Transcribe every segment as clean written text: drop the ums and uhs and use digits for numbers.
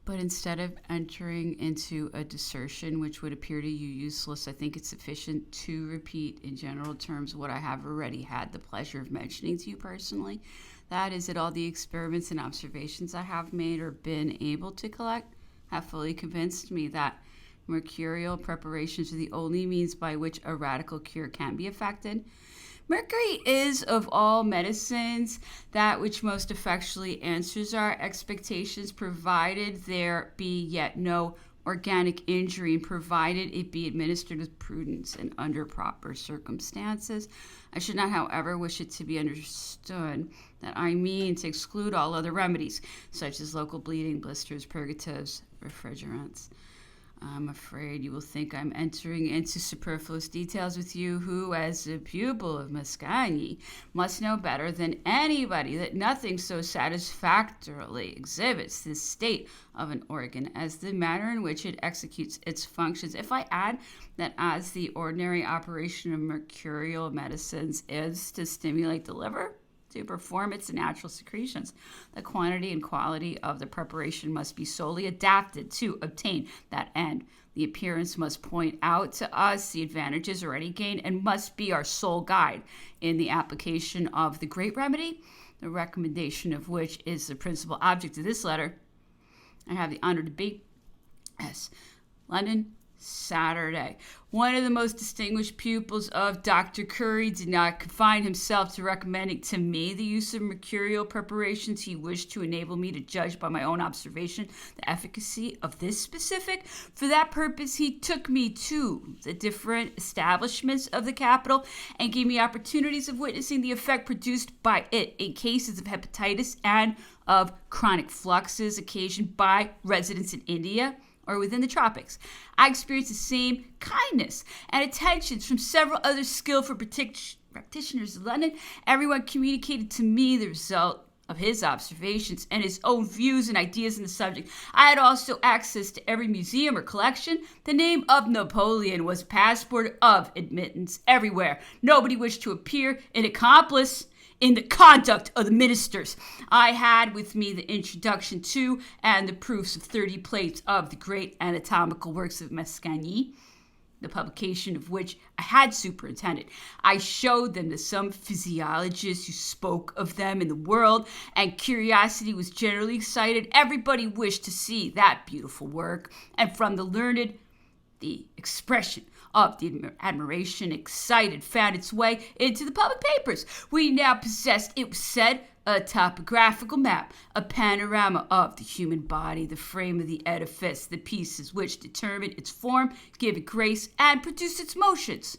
But instead of entering into a dissertation which would appear to you useless, I think it's sufficient to repeat in general terms what I have already had the pleasure of mentioning to you personally. That is that all the experiments and observations I have made or been able to collect have fully convinced me that mercurial preparations are the only means by which a radical cure can be effected. Mercury is, of all medicines, that which most effectually answers our expectations, provided there be yet no organic injury, and provided it be administered with prudence and under proper circumstances. I should not, however, wish it to be understood that I mean to exclude all other remedies, such as local bleeding, blisters, purgatives, refrigerants. I'm afraid you will think I'm entering into superfluous details with you, who, as a pupil of Mascagni, must know better than anybody that nothing so satisfactorily exhibits this state of an organ as the manner in which it executes its functions. If I add that as the ordinary operation of mercurial medicines is to stimulate the liver, to perform its natural secretions, the quantity and quality of the preparation must be solely adapted to obtain that end. The appearance must point out to us the advantages already gained and must be our sole guide in the application of the great remedy, the recommendation of which is the principal object of this letter. I have the honor to be, S. London, Saturday. One of the most distinguished pupils of Dr. Curry did not confine himself to recommending to me the use of mercurial preparations. He wished to enable me to judge by my own observation the efficacy of this specific. For that purpose, he took me to the different establishments of the capital and gave me opportunities of witnessing the effect produced by it in cases of hepatitis and of chronic fluxes occasioned by residents in India or within the tropics. I experienced the same kindness and attentions from several other skillful practitioners of London. Everyone communicated to me the result of his observations and his own views and ideas on the subject. I had also access to every museum or collection. The name of Napoleon was a passport of admittance everywhere. Nobody wished to appear an accomplice in the conduct of the ministers. I had with me the introduction to and the proofs of 30 plates of the great anatomical works of Mascagni, the publication of which I had superintended. I showed them to some physiologists who spoke of them in the world, and curiosity was generally excited. Everybody wished to see that beautiful work, and from the learned, the expression of the admiration excited found its way into the public papers. We now possessed, it was said, a topographical map, a panorama of the human body, the frame of the edifice, the pieces which determine its form, give it grace, and produce its motions,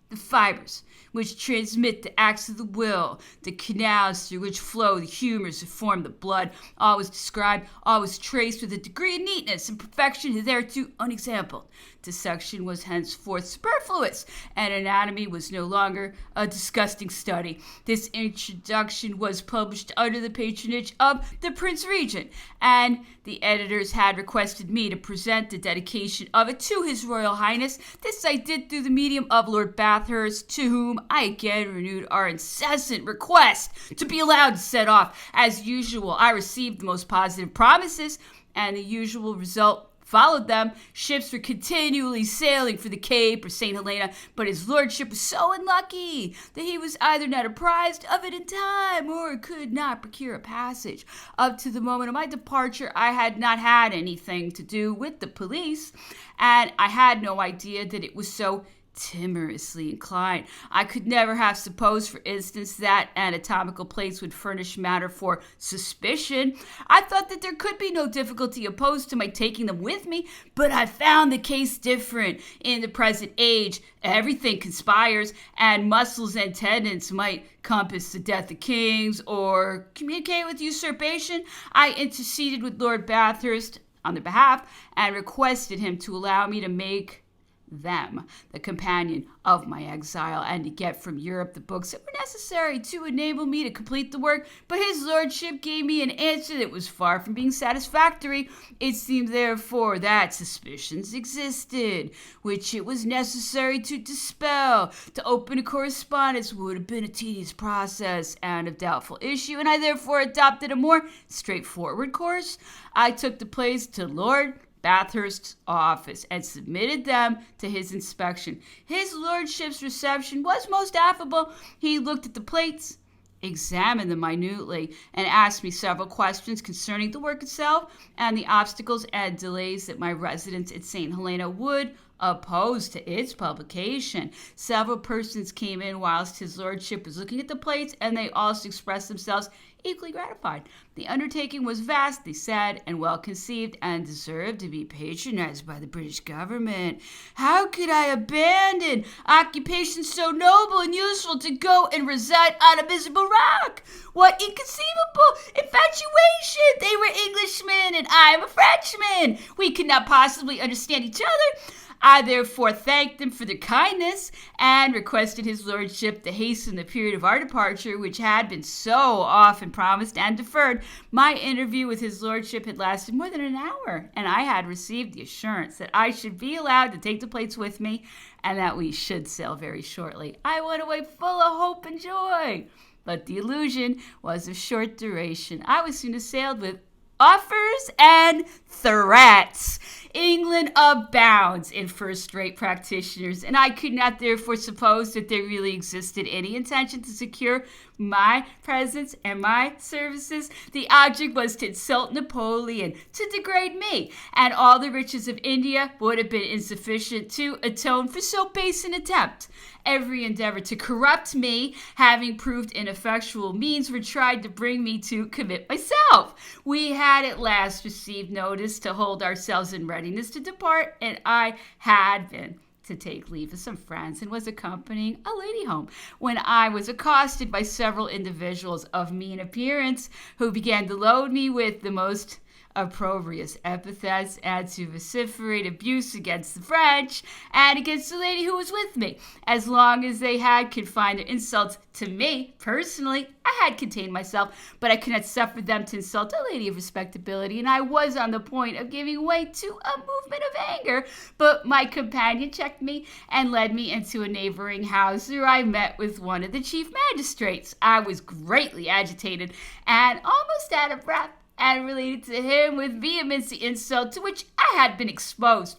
the fibers which transmit the acts of the will, the canals through which flow the humors that form the blood. All was described, all was traced with a degree of neatness and perfection hitherto unexampled. Dissection was henceforth superfluous, and anatomy was no longer a disgusting study. This introduction was published under the patronage of the Prince Regent, and the editors had requested me to present the dedication of it to His Royal Highness. This I did through the medium of Lord Bathurst, to whom I again renewed our incessant request to be allowed to set off. As usual, I received the most positive promises, and the usual result followed them. Ships were continually sailing for the Cape or St. Helena, but his lordship was so unlucky that he was either not apprised of it in time or could not procure a passage. Up to the moment of my departure, I had not had anything to do with the police, and I had no idea that it was so timorously inclined. I could never have supposed, for instance, that anatomical plates would furnish matter for suspicion. I thought that there could be no difficulty opposed to my taking them with me, but I found the case different. In the present age, everything conspires, and muscles and tendons might compass the death of kings or communicate with usurpation. I interceded with Lord Bathurst on their behalf and requested him to allow me to make them, the companion of my exile, and to get from Europe the books that were necessary to enable me to complete the work. But his lordship gave me an answer that was far from being satisfactory. It seemed, therefore, that suspicions existed, which it was necessary to dispel. To open a correspondence would have been a tedious process and of doubtful issue, and I therefore adopted a more straightforward course. I took the plays to Lord Bathurst's office and submitted them to his inspection. His lordship's reception was most affable. He looked at the plates, examined them minutely, and asked me several questions concerning the work itself and the obstacles and delays that my residence at St. Helena would oppose to its publication. Several persons came in whilst his lordship was looking at the plates, and they also expressed themselves equally gratified. The undertaking was vast, they said, and well conceived, and deserved to be patronized by the British government. How could I abandon occupation so noble and useful to go and reside on a miserable rock? What inconceivable infatuation! They were Englishmen, and I am a Frenchman. We could not possibly understand each other. I therefore thanked them for their kindness and requested his lordship to hasten the period of our departure, which had been so often promised and deferred. My interview with his lordship had lasted more than an hour, and I had received the assurance that I should be allowed to take the plates with me and that we should sail very shortly. I went away full of hope and joy, but the illusion was of short duration. I was soon assailed with offers and threats. England abounds in first-rate practitioners, and I could not therefore suppose that there really existed any intention to secure my presence and my services. The object was to insult Napoleon, to degrade me, and all the riches of India would have been insufficient to atone for so base an attempt. Every endeavor to corrupt me, having proved ineffectual, means were tried to bring me to commit myself. We had at last received notice to hold ourselves in readiness to depart, and I had been to take leave of some friends and was accompanying a lady home when I was accosted by several individuals of mean appearance who began to load me with the most opprobrious epithets and to vociferate abuse against the French and against the lady who was with me. As long as they had confined their insults to me personally, I had contained myself, but I could not suffer them to insult a lady of respectability, and I was on the point of giving way to a movement of anger, but my companion checked me and led me into a neighboring house where I met with one of the chief magistrates. I was greatly agitated and almost out of breath, and related to him with vehemence the insult to which I had been exposed.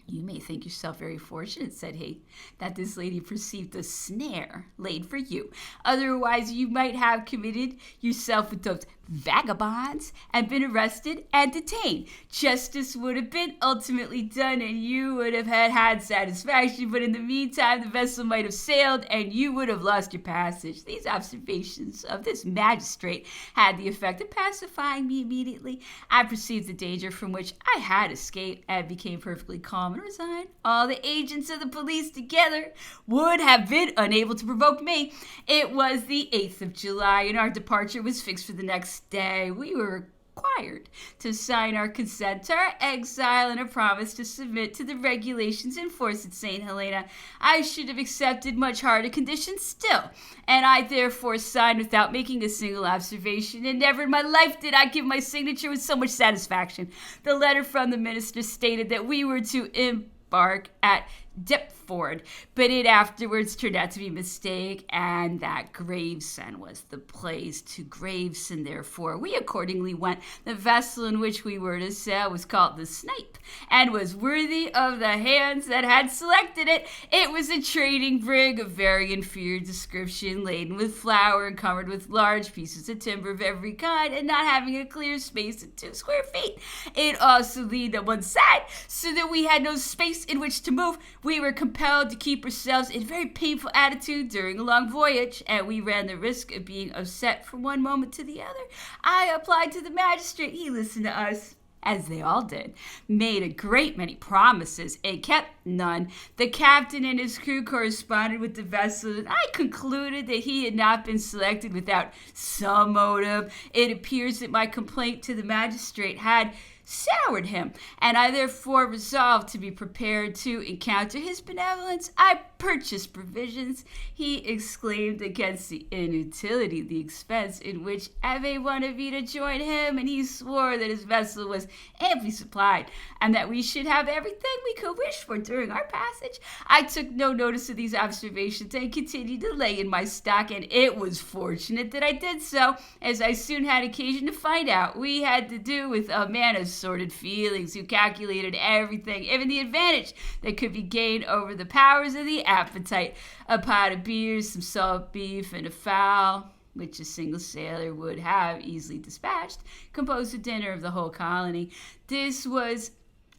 You may think yourself very fortunate, said he, that this lady perceived a snare laid for you. Otherwise you might have committed yourself with those vagabonds and been arrested and detained. Justice would have been ultimately done and you would have had satisfaction, but in the meantime the vessel might have sailed and you would have lost your passage. These observations of this magistrate had the effect of pacifying me immediately. I perceived the danger from which I had escaped and became perfectly calm and resigned. All the agents of the police together would have been unable to provoke me. It was the 8th of July and our departure was fixed for the next day. We were required to sign our consent to our exile and a promise to submit to the regulations in force at St. Helena. I should have accepted much harder conditions still, and I therefore signed without making a single observation, and never in my life did I give my signature with so much satisfaction. The letter from the minister stated that we were to embark at Deptford, but it afterwards turned out to be a mistake, and that Gravesend was the place. To Gravesend, therefore, we accordingly went. The vessel in which we were to sail was called the Snipe, and was worthy of the hands that had selected it. It was a trading brig of very inferior description, laden with flour and covered with large pieces of timber of every kind, and not having a clear space of 2 square feet. It also leaned on one side, so that we had no space in which to move. We were compelled to keep ourselves in a very painful attitude during a long voyage, and we ran the risk of being upset from one moment to the other. I applied to the magistrate. He listened to us, as they all did, made a great many promises, and kept none. The captain and his crew corresponded with the vessel, and I concluded that he had not been selected without some motive. It appears that my complaint to the magistrate had soured him, and I therefore resolved to be prepared to encounter his benevolence. I purchased provisions. He exclaimed against the inutility of the expense in which Ave wanted me to join him, and he swore that his vessel was amply supplied, and that we should have everything we could wish for during our passage. I took no notice of these observations and continued to lay in my stock, and it was fortunate that I did so, as I soon had occasion to find out. We had to do with a man of sordid feelings who calculated everything, even the advantage that could be gained over the powers of the appetite. A pot of beer, some salt beef, and a fowl, which a single sailor would have easily dispatched, composed the dinner of the whole colony. This was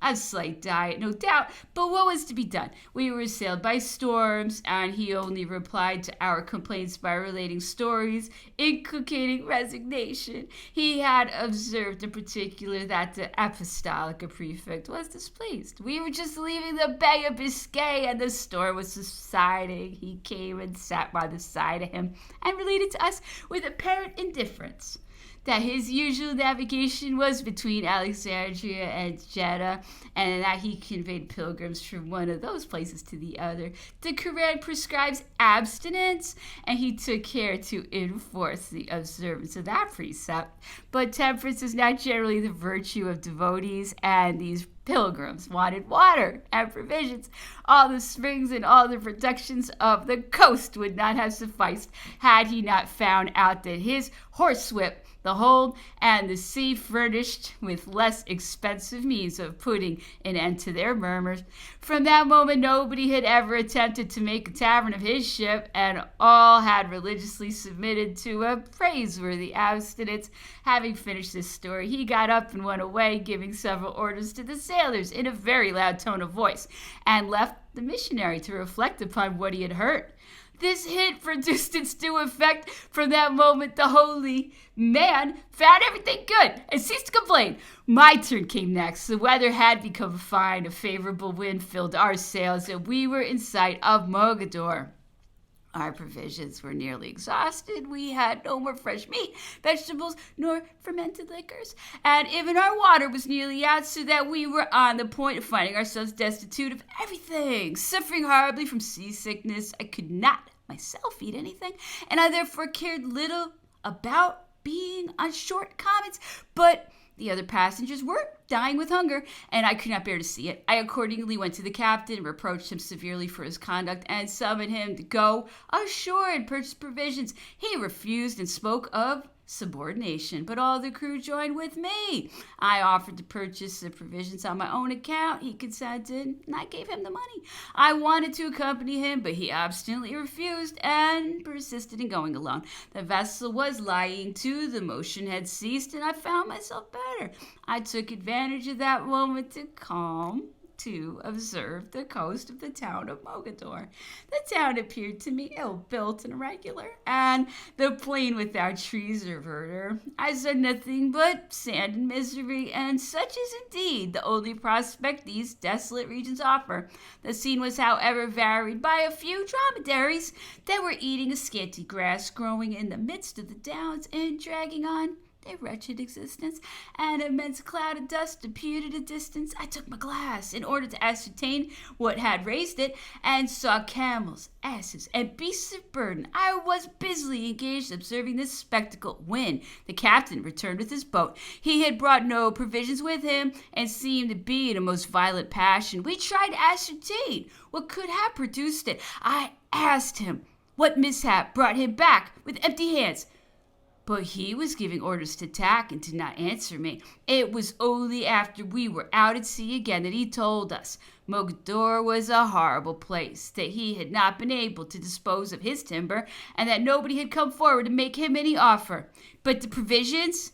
a slight diet, no doubt, but what was to be done? We were assailed by storms, and he only replied to our complaints by relating stories, inculcating resignation. He had observed in particular that the apostolic prefect was displeased. We were just leaving the Bay of Biscay, and the storm was subsiding. He came and sat by the side of him, and related to us with apparent indifference that his usual navigation was between Alexandria and Jeddah, and that he conveyed pilgrims from one of those places to the other. The Quran prescribes abstinence, and he took care to enforce the observance of that precept. But temperance is not generally the virtue of devotees, and these pilgrims wanted water and provisions. All the springs and all the productions of the coast would not have sufficed had he not found out that his horsewhip, the hold, and the sea furnished with less expensive means of putting an end to their murmurs. From that moment nobody had ever attempted to make a tavern of his ship, and all had religiously submitted to a praiseworthy abstinence. Having finished this story, he got up and went away, giving several orders to the sailors in a very loud tone of voice, and left the missionary to reflect upon what he had heard. This hint produced its due effect. From that moment, the holy man found everything good and ceased to complain. My turn came next. The weather had become fine. A favorable wind filled our sails, and we were in sight of Mogador. Our provisions were nearly exhausted. We had no more fresh meat, vegetables, nor fermented liquors, and even our water was nearly out, so that we were on the point of finding ourselves destitute of everything. Suffering horribly from seasickness, I could not myself eat anything, and I therefore cared little about being on short commons, but the other passengers were dying with hunger, and I could not bear to see it. I accordingly went to the captain, reproached him severely for his conduct, and summoned him to go ashore and purchase provisions. He refused and spoke of subordination, but all the crew joined with me. I offered to purchase the provisions on my own account. He consented, and I gave him the money. I wanted to accompany him, but he obstinately refused and persisted in going alone. The vessel was lying to, the motion had ceased, and I found myself better. I took advantage of that moment to observe the coast of the town of Mogador. The town appeared to me ill-built and irregular, and the plain without trees or verdure. I saw nothing but sand and misery, and such is indeed the only prospect these desolate regions offer. The scene was, however, varied by a few dromedaries that were eating a scanty grass growing in the midst of the downs and dragging on a wretched existence. An immense cloud of dust appeared at a distance. I took my glass in order to ascertain what had raised it, and saw camels, asses, and beasts of burden. I was busily engaged observing this spectacle when the captain returned with his boat. He had brought no provisions with him, and seemed to be in a most violent passion. We tried to ascertain what could have produced it. I asked him what mishap brought him back with empty hands, but he was giving orders to tack and did not answer me. It was only after we were out at sea again that he told us Mogador was a horrible place, that he had not been able to dispose of his timber, and that nobody had come forward to make him any offer. But the provisions?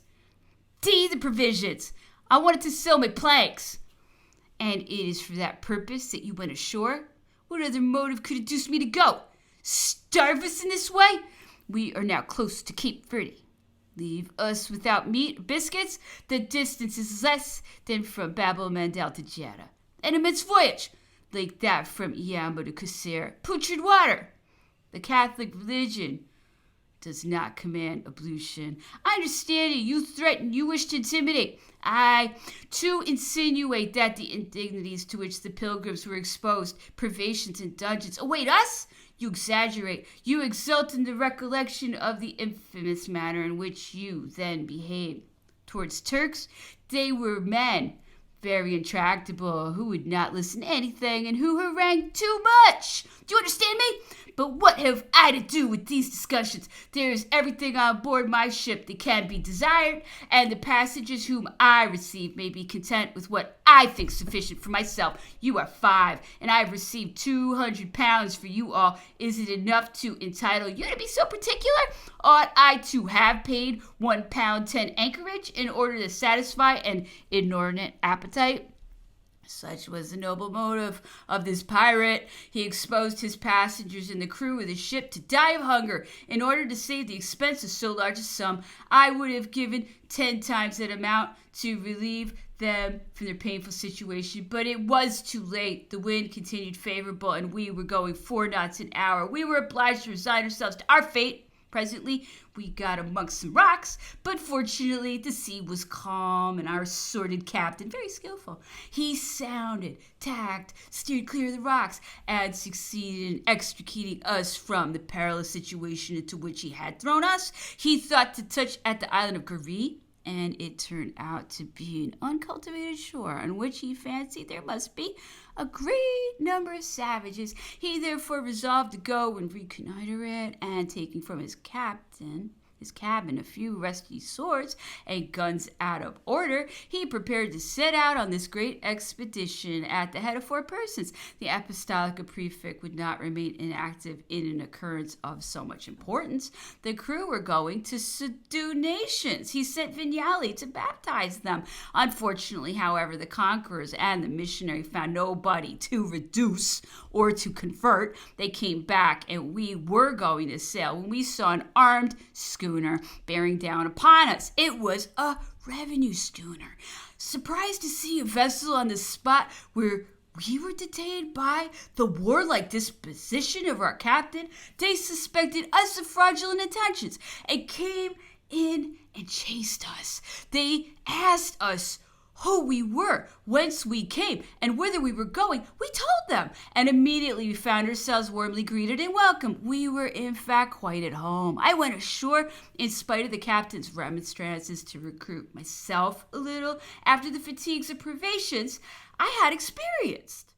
The provisions! I wanted to sell my planks. And it is for that purpose that you went ashore? What other motive could induce me to go? Starve us in this way? We are now close to Cape Verde. Leave us without meat or biscuits? The distance is less than from Bab el-Mandeb to Jeddah. An immense voyage, like that from Iambo to Qusair. Putrid water. The Catholic religion does not command ablution. I understand you threaten, you wish to intimidate. I, to insinuate that the indignities to which the pilgrims were exposed, privations and dungeons, await us? You exaggerate. You exult in the recollection of the infamous manner in which you then behaved. Towards Turks, they were men, very intractable, who would not listen to anything and who harangued too much. Do you understand me? But what have I to do with these discussions? There is everything on board my ship that can be desired, and the passengers whom I receive may be content with what I think sufficient for myself. You are 5, and I have received £200 for you all. Is it enough to entitle you to be so particular? Ought I to have paid £1.10 anchorage in order to satisfy an inordinate appetite? Such was the noble motive of this pirate. He exposed his passengers and the crew of the ship to die of hunger. In order to save the expense of so large a sum, I would have given 10 times that amount to relieve them from their painful situation. But it was too late. The wind continued favorable, and we were going 4 knots an hour. We were obliged to resign ourselves to our fate. Presently, we got amongst some rocks, but fortunately the sea was calm and our sordid captain very skillful. He sounded, tacked, steered clear of the rocks, and succeeded in extricating us from the perilous situation into which he had thrown us. He thought to touch at the island of Gary, and it turned out to be an uncultivated shore on which he fancied there must be a great number of savages. He therefore resolved to go and reconnoiter it, and taking from his cabin a few rusty swords and guns out of order, he prepared to set out on this great expedition at the head of 4 persons. The apostolic prefect would not remain inactive in an occurrence of so much importance. The crew were going to subdue nations. He sent Vignali to baptize them. Unfortunately, however, the conquerors and the missionary found nobody to reduce or to convert. They came back, and we were going to sail when we saw an armed schooner bearing down upon us. It was a revenue schooner. Surprised to see a vessel on the spot where we were detained by the warlike disposition of our captain, they suspected us of fraudulent intentions and came in and chased us. They asked us who we were, whence we came, and whither we were going. We told them, and immediately we found ourselves warmly greeted and welcomed. We were in fact quite at home. I went ashore in spite of the captain's remonstrances to recruit myself a little after the fatigues and privations I had experienced.